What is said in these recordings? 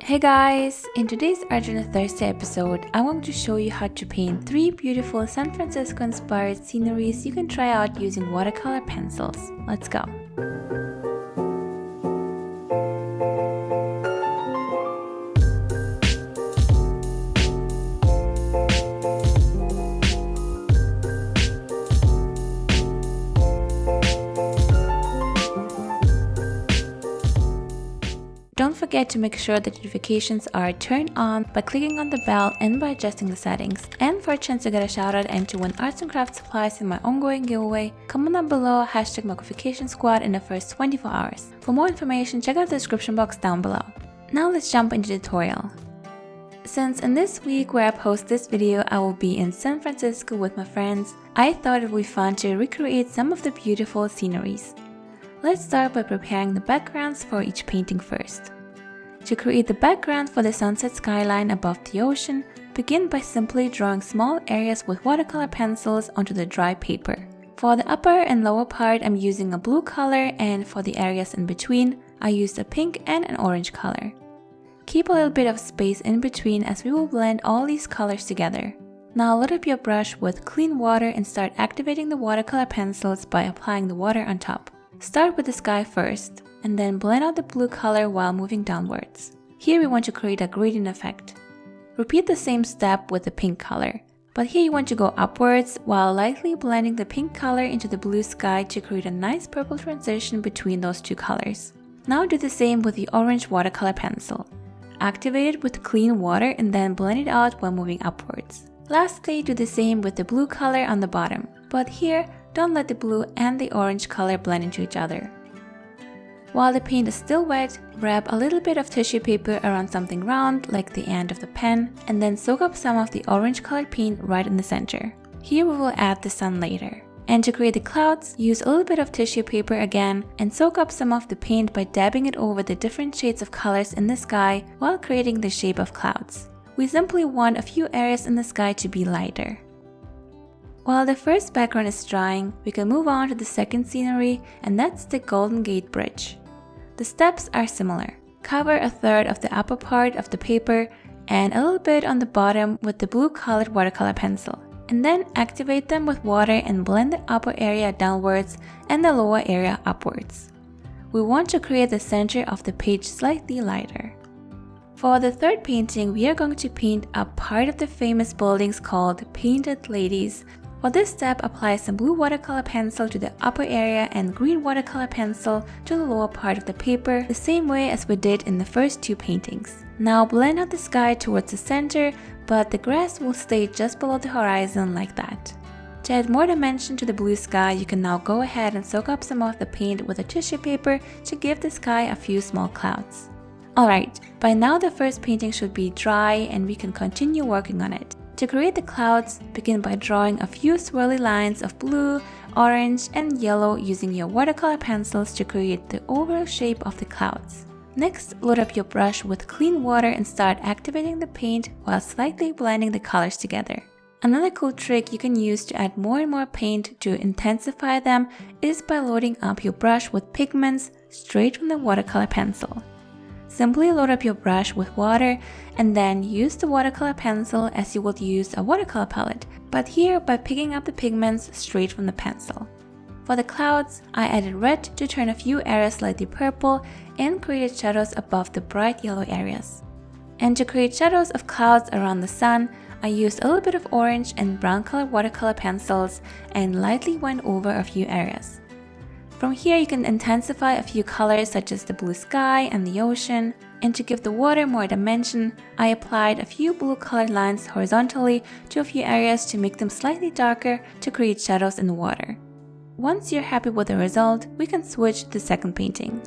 Hey guys! In today's Art Journal Thursday episode, I want to show you how to paint 3 beautiful San Francisco inspired sceneries you can try out using watercolor pencils. Let's go! Don't forget to make sure that notifications are turned on by clicking on the bell and by adjusting the settings. And for a chance to get a shout out and to win arts and crafts supplies in my ongoing giveaway, comment down below #makoccino in the first 24 hours. For more information, check out the description box down below. Now let's jump into the tutorial. Since in this week where I post this video I will be in San Francisco with my friends, I thought it would be fun to recreate some of the beautiful sceneries. Let's start by preparing the backgrounds for each painting first. To create the background for the sunset skyline above the ocean, begin by simply drawing small areas with watercolor pencils onto the dry paper. For the upper and lower part I'm using a blue color, and for the areas in between I used a pink and an orange color. Keep a little bit of space in between as we will blend all these colors together. Now load up your brush with clean water and start activating the watercolor pencils by applying the water on top. Start with the sky first, and then blend out the blue color while moving downwards. Here we want to create a gradient effect. Repeat the same step with the pink color, but here you want to go upwards while lightly blending the pink color into the blue sky to create a nice purple transition between those two colors. Now do the same with the orange watercolor pencil. Activate it with clean water and then blend it out while moving upwards. Lastly, do the same with the blue color on the bottom, but here don't let the blue and the orange color blend into each other. While the paint is still wet, wrap a little bit of tissue paper around something round like the end of the pen and then soak up some of the orange colored paint right in the center. Here we will add the sun later. And to create the clouds, use a little bit of tissue paper again and soak up some of the paint by dabbing it over the different shades of colors in the sky while creating the shape of clouds. We simply want a few areas in the sky to be lighter. While the first background is drying, we can move on to the second scenery, and that's the Golden Gate Bridge. The steps are similar. Cover a third of the upper part of the paper and a little bit on the bottom with the blue colored watercolor pencil, and then activate them with water and blend the upper area downwards and the lower area upwards. We want to create the center of the page slightly lighter. For the third painting, we are going to paint a part of the famous buildings called Painted Ladies. For this step, apply some blue watercolor pencil to the upper area and green watercolor pencil to the lower part of the paper, the same way as we did in the first two paintings. Now blend out the sky towards the center, but the grass will stay just below the horizon like that. To add more dimension to the blue sky, you can now go ahead and soak up some of the paint with a tissue paper to give the sky a few small clouds. Alright, by now the first painting should be dry and we can continue working on it. To create the clouds, begin by drawing a few swirly lines of blue, orange, and yellow using your watercolor pencils to create the overall shape of the clouds. Next, load up your brush with clean water and start activating the paint while slightly blending the colors together. Another cool trick you can use to add more and more paint to intensify them is by loading up your brush with pigments straight from the watercolor pencil. Simply load up your brush with water and then use the watercolor pencil as you would use a watercolor palette, but here by picking up the pigments straight from the pencil. For the clouds, I added red to turn a few areas slightly purple and created shadows above the bright yellow areas. And to create shadows of clouds around the sun, I used a little bit of orange and brown colored watercolor pencils and lightly went over a few areas. From here you can intensify a few colors such as the blue sky and the ocean, and to give the water more dimension, I applied a few blue colored lines horizontally to a few areas to make them slightly darker to create shadows in the water. Once you're happy with the result, we can switch to the second painting.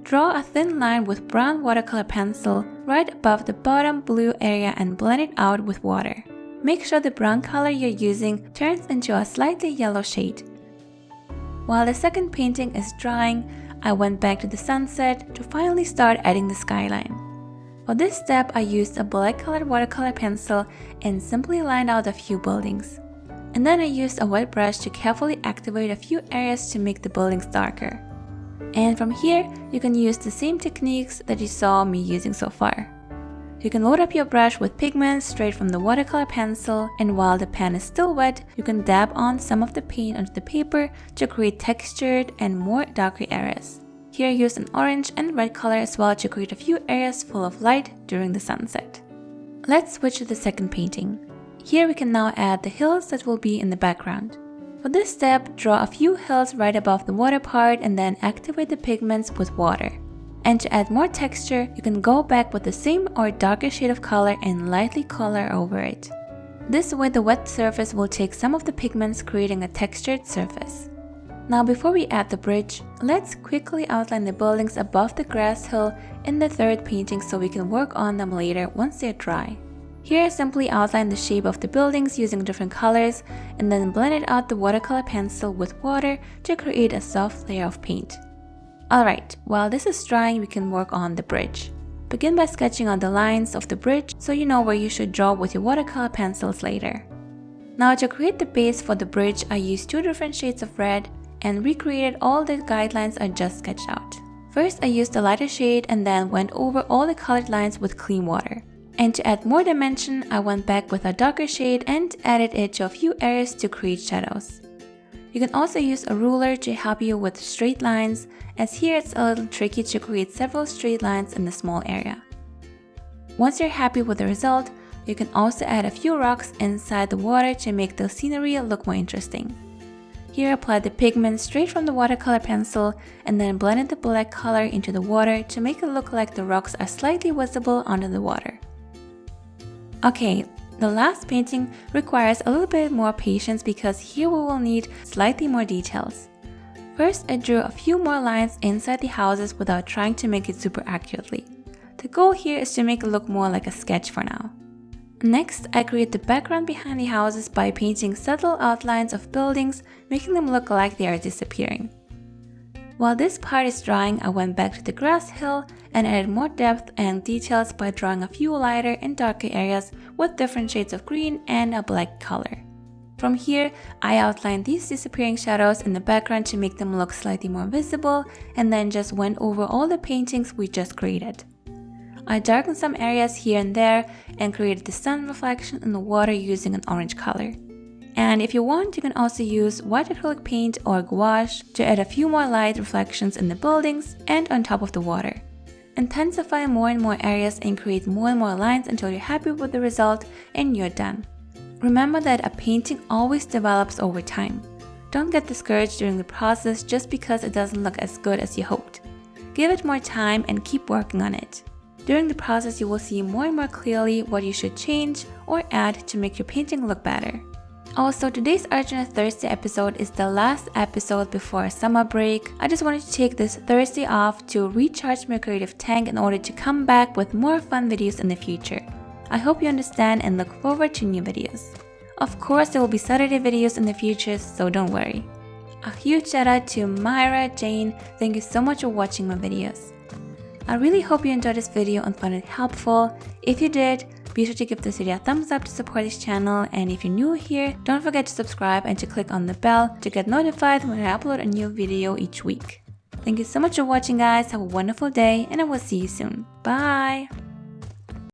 Draw a thin line with brown watercolor pencil right above the bottom blue area and blend it out with water. Make sure the brown color you're using turns into a slightly yellow shade. While the second painting is drying, I went back to the sunset to finally start adding the skyline. For this step, I used a black colored watercolor pencil and simply lined out a few buildings. And then I used a wet brush to carefully activate a few areas to make the buildings darker. And from here, you can use the same techniques that you saw me using so far. You can load up your brush with pigments straight from the watercolor pencil, and while the pen is still wet, you can dab on some of the paint onto the paper to create textured and more darker areas. Here I used an orange and red color as well to create a few areas full of light during the sunset. Let's switch to the second painting. Here we can now add the hills that will be in the background. For this step, draw a few hills right above the water part and then activate the pigments with water. And to add more texture, you can go back with the same or darker shade of color and lightly color over it. This way the wet surface will take some of the pigments, creating a textured surface. Now before we add the bridge, let's quickly outline the buildings above the grass hill in the third painting so we can work on them later once they're dry. Here I simply outline the shape of the buildings using different colors and then blended out the watercolor pencil with water to create a soft layer of paint. Alright, while this is drying, we can work on the bridge. Begin by sketching on the lines of the bridge so you know where you should draw with your watercolor pencils later. Now to create the base for the bridge, I used 2 different shades of red and recreated all the guidelines I just sketched out. First, I used a lighter shade and then went over all the colored lines with clean water. And to add more dimension, I went back with a darker shade and added it to a few areas to create shadows. You can also use a ruler to help you with straight lines, as here it's a little tricky to create several straight lines in a small area. Once you're happy with the result, you can also add a few rocks inside the water to make the scenery look more interesting. Here I applied the pigment straight from the watercolor pencil and then blended the black color into the water to make it look like the rocks are slightly visible under the water. Okay, the last painting requires a little bit more patience because here we will need slightly more details. First, I drew a few more lines inside the houses without trying to make it super accurately. The goal here is to make it look more like a sketch for now. Next, I create the background behind the houses by painting subtle outlines of buildings, making them look like they are disappearing. While this part is drying, I went back to the grass hill and added more depth and details by drawing a few lighter and darker areas with different shades of green and a black color. From here, I outlined these disappearing shadows in the background to make them look slightly more visible, and then just went over all the paintings we just created. I darkened some areas here and there and created the sun reflection in the water using an orange color. And if you want, you can also use white acrylic paint or gouache to add a few more light reflections in the buildings and on top of the water. Intensify more and more areas and create more and more lines until you're happy with the result and you're done. Remember that a painting always develops over time. Don't get discouraged during the process just because it doesn't look as good as you hoped. Give it more time and keep working on it. During the process, you will see more and more clearly what you should change or add to make your painting look better. Also, today's Arjuna Thursday episode is the last episode before a summer break. I just wanted to take this Thursday off to recharge my creative tank in order to come back with more fun videos in the future. I hope you understand and look forward to new videos. Of course, there will be Saturday videos in the future, so don't worry. A huge shout out to Myra Jane. Thank you so much for watching my videos. I really hope you enjoyed this video and found it helpful. If you did, be sure to give this video a thumbs up to support this channel, and if you're new here, don't forget to subscribe and to click on the bell to get notified when I upload a new video each week. Thank you so much for watching, guys. Have a wonderful day and I will see you soon. Bye!